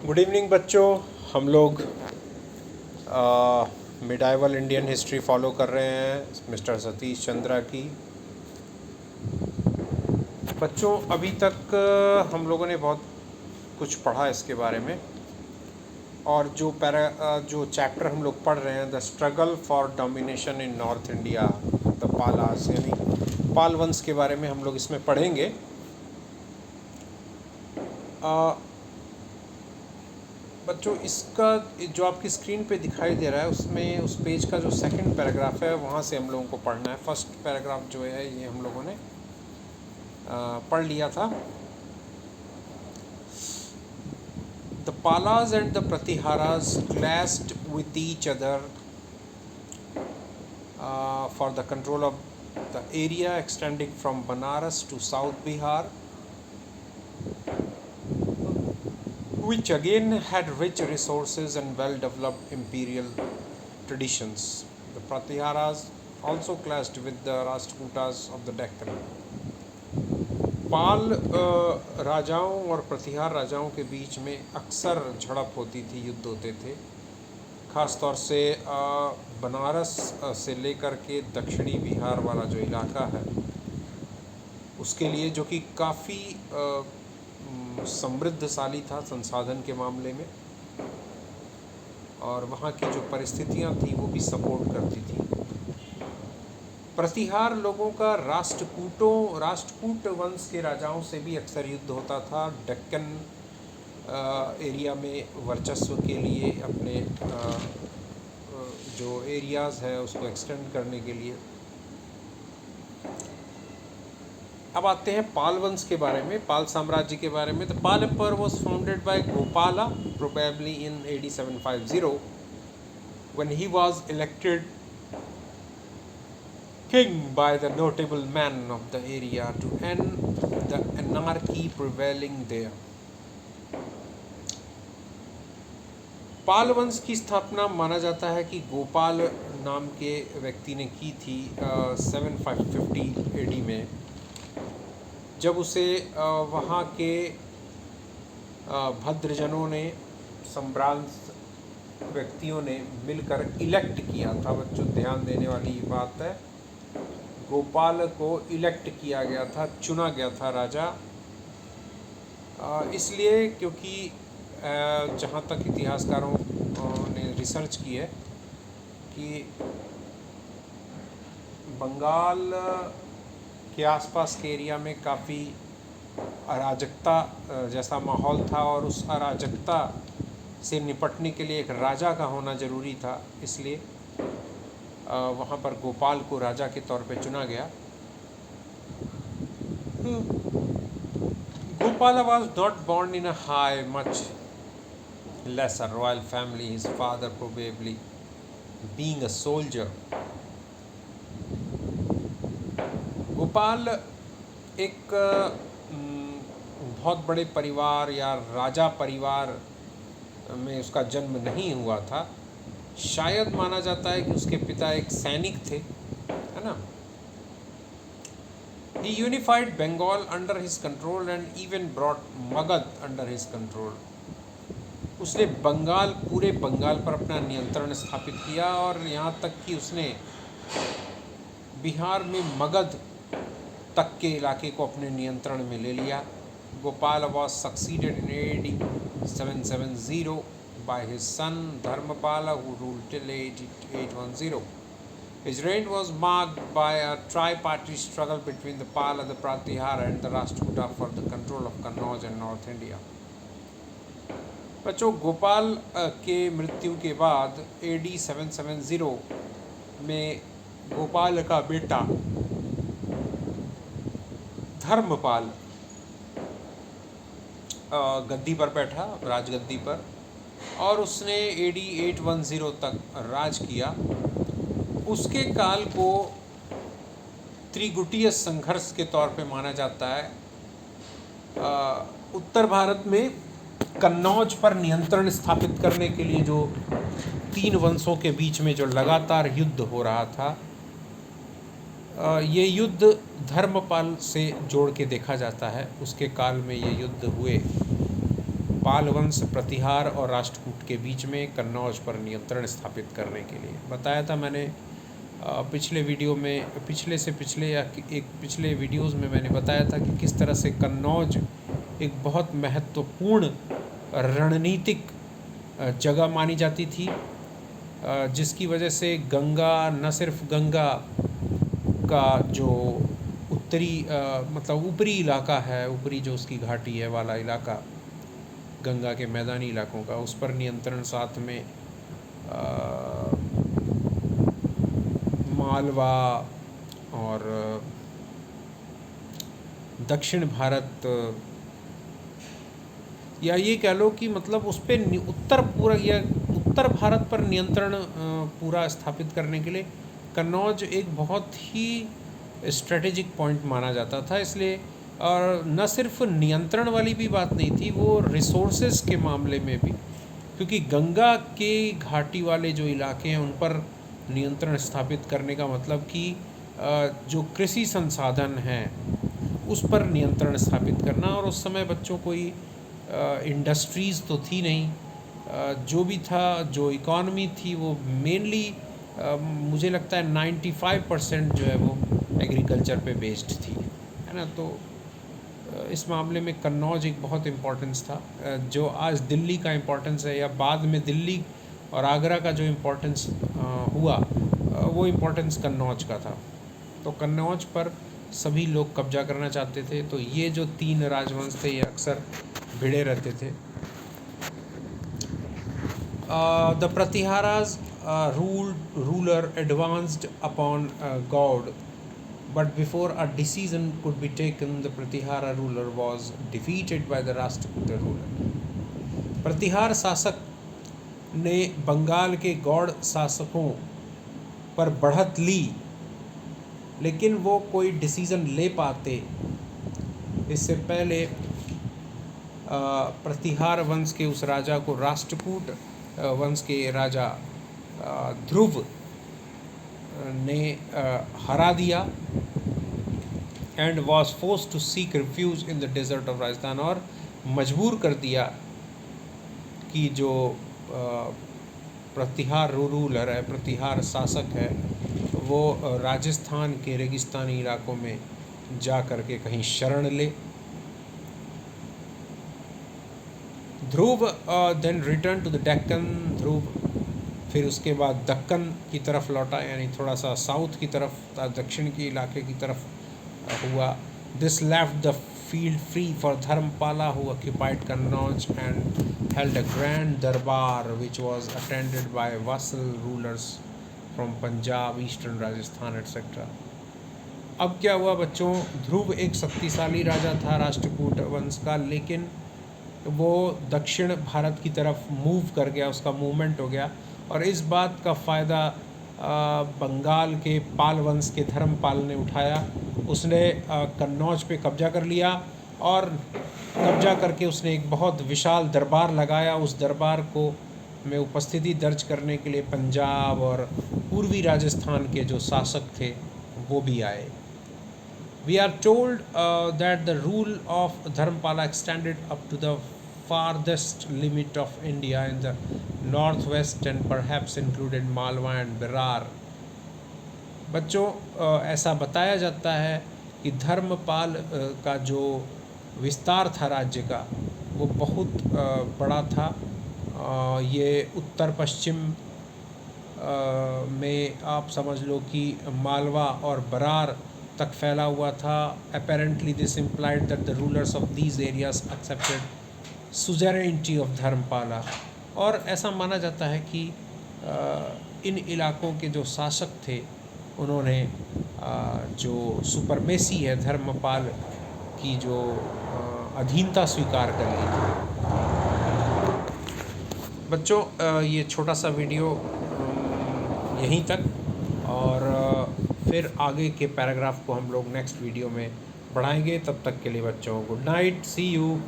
Good evening बच्चों। हम लोग मिडाइवल इंडियन हिस्ट्री फॉलो कर रहे हैं मिस्टर सतीश चंद्रा की। बच्चों अभी तक हम लोगों ने बहुत कुछ पढ़ा इसके बारे में, और जो चैप्टर हम लोग पढ़ रहे हैं, the struggle for domination in North India, the Palas यानी पाल वंश के बारे में हम लोग इसमें पढ़ेंगे। बच्चों इसका जो आपकी स्क्रीन पे दिखाई दे रहा है उसमें उस पेज का जो सेकंड पैराग्राफ है वहाँ से हम लोगों को पढ़ना है। फर्स्ट पैराग्राफ जो है ये हम लोगों ने पढ़ लिया था। The Palas and the Pratiharas clashed with each other for the control of the area extending from Banaras to South Bihar, which again had rich resources and well-developed imperial traditions. The Pratiharas also clashed with the Rashtrakutas of the Deccan. पाल राजाओं और प्रतिहार राजाओं के बीच में अक्सर झड़प होती थी, युद्ध होते थे, ख़ास तौर से बनारस से लेकर के दक्षिणी बिहार वाला जो इलाका है उसके लिए, जो कि काफ़ी समृद्धशाली था संसाधन के मामले में, और वहाँ की जो परिस्थितियाँ थी वो भी सपोर्ट करती थी। प्रतिहार लोगों का राष्ट्रकूट वंश के राजाओं से भी अक्सर युद्ध होता था, डेक्कन एरिया में वर्चस्व के लिए, अपने जो एरियाज़ है उसको एक्सटेंड करने के लिए। अब आते हैं पाल वंश के बारे में, पाल साम्राज्य के बारे में। The Pala empire was founded by Gopala probably in AD 750 when he was elected king by the notable men of the area to end the anarchy prevailing there. पाल वंश की स्थापना माना जाता है कि गोपाल नाम के व्यक्ति ने की थी 750 AD में, जब उसे वहाँ के भद्रजनों ने, सम्भ्रांत व्यक्तियों ने मिलकर इलेक्ट किया था। बच्चों ध्यान देने वाली बात है, गोपाल को इलेक्ट किया गया था, चुना गया था राजा, इसलिए क्योंकि जहाँ तक इतिहासकारों ने रिसर्च की है कि बंगाल के आसपास के एरिया में काफ़ी अराजकता जैसा माहौल था, और उस अराजकता से निपटने के लिए एक राजा का होना ज़रूरी था, इसलिए वहाँ पर गोपाल को राजा के तौर पे चुना गया। Gopal was not born in a high, much less a royal family, his father probably being a soldier. Gopal एक बहुत बड़े परिवार या राजा परिवार में उसका जन्म नहीं हुआ था। शायद माना जाता है कि उसके पिता एक सैनिक थे, है ना। He unified Bengal under his control and even brought Magad under his control. उसने पूरे बंगाल पर अपना नियंत्रण स्थापित किया, और यहाँ तक कि उसने बिहार में मगध तक के इलाके को अपने नियंत्रण में ले लिया। Gopal was succeeded in AD 770 by his son Dharmapala, who ruled till AD 810. His reign was marked by a tri-party struggle between the Pala, the Pratihara and the Rashtrakuta for the control of Kannauj and North India. बच्चों गोपाल के मृत्यु के बाद AD 770 में गोपाल का बेटा धर्मपाल गद्दी पर बैठा, राजगद्दी पर, और उसने AD 810 तक राज किया। उसके काल को त्रिगुटीय संघर्ष के तौर पे माना जाता है। उत्तर भारत में कन्नौज पर नियंत्रण स्थापित करने के लिए जो तीन वंशों के बीच में जो लगातार युद्ध हो रहा था, ये युद्ध धर्मपाल से जोड़ के देखा जाता है। उसके काल में ये युद्ध हुए पाल वंश प्रतिहार और राष्ट्रकूट के बीच में कन्नौज पर नियंत्रण स्थापित करने के लिए। बताया था मैंने पिछले वीडियो में, पिछले वीडियोस में मैंने बताया था कि किस तरह से कन्नौज एक बहुत महत्वपूर्ण रणनीतिक जगह मानी जाती थी, जिसकी वजह से गंगा, न सिर्फ गंगा का जो उत्तरी मतलब ऊपरी इलाका है, ऊपरी जो उसकी घाटी है वाला इलाका, गंगा के मैदानी इलाकों का, उस पर नियंत्रण, साथ में मालवा और दक्षिण भारत, या ये कह लो कि मतलब उस पर उत्तर भारत पर नियंत्रण पूरा स्थापित करने के लिए कन्नौज एक बहुत ही स्ट्रेटेजिक पॉइंट माना जाता था। इसलिए, और न सिर्फ नियंत्रण वाली भी बात नहीं थी, वो रिसोर्सेज के मामले में भी, क्योंकि गंगा के घाटी वाले जो इलाके हैं उन पर नियंत्रण स्थापित करने का मतलब कि जो कृषि संसाधन हैं उस पर नियंत्रण स्थापित करना। और उस समय बच्चों कोई इंडस्ट्रीज़ तो थी नहीं, जो भी था, जो इकॉनमी थी वो मेनली मुझे लगता है 95% जो है वो एग्रीकल्चर पे बेस्ड थी, है ना। तो इस मामले में कन्नौज एक बहुत इम्पोर्टेंस था। जो आज दिल्ली का इम्पोर्टेंस है, या बाद में दिल्ली और आगरा का जो इम्पोर्टेंस हुआ, वो इम्पोर्टेंस कन्नौज का था। तो कन्नौज पर सभी लोग कब्जा करना चाहते थे। तो ये जो 3 राजवंश थे ये अक्सर भिड़े रहते थे। The Pratiharas ruler advanced upon God, but before a decision could be taken, the Pratihara ruler was defeated by the Rashtrakuta ruler. प्रतिहार शासक ने बंगाल के गौड़ शासकों पर बढ़त ली, लेकिन वो कोई डिसीज़न ले पाते इससे पहले प्रतिहार वंश के उस राजा को राष्ट्रकूट वंश के राजा ध्रुव ने हरा दिया, and was forced to seek refuge in the desert of Rajasthan, और मजबूर कर दिया कि जो प्रतिहार रूलर है, प्रतिहार शासक है, वो राजस्थान के रेगिस्तानी इलाकों में जा कर के कहीं शरण ले। Dhruva then return to the Deccan, Dhruva फिर उसके बाद दक्कन की तरफ लौटा, यानी थोड़ा सा साउथ की तरफ, दक्षिण के इलाके की तरफ हुआ। This left the field free for Dharmapala, who occupied Kannauj and held a grand darbar which was attended by vassal rulers from Punjab, eastern Rajasthan etcetera. अब क्या हुआ बच्चों, ध्रुव एक शक्तिशाली राजा था राष्ट्रकूट वंश का, लेकिन वो दक्षिण भारत की तरफ मूव कर गया, उसका मूवमेंट हो गया, और इस बात का फ़ायदा बंगाल के पाल वंश के धर्मपाल ने उठाया। उसने कन्नौज पे कब्जा कर लिया, और कब्जा करके उसने एक बहुत विशाल दरबार लगाया। उस दरबार को में उपस्थिति दर्ज करने के लिए पंजाब और पूर्वी राजस्थान के जो शासक थे वो भी आए। We are told that the rule of Dharmapala extended up to the farthest limit of India in the northwest and perhaps included Malwa and Berar. बच्चों, ऐसा बताया जाता है कि धर्मपाल का जो विस्तार था राज्य का, वो बहुत बड़ा था। ये उत्तर पश्चिम में आप समझ लो कि मालवा और बरार तक फैला हुआ था। Apparently this implied that the rulers of these areas accepted suzerainty of Dharmapala, और ऐसा माना जाता है कि इन इलाकों के जो शासक थे उन्होंने जो सुपरमेसी है धर्मपाल की, जो अधीनता स्वीकार कर ली थी। बच्चों, ये छोटा सा वीडियो यहीं तक, और फिर आगे के पैराग्राफ को हम लोग नेक्स्ट वीडियो में बढ़ाएंगे। तब तक के लिए बच्चों गुड नाइट, सी यू।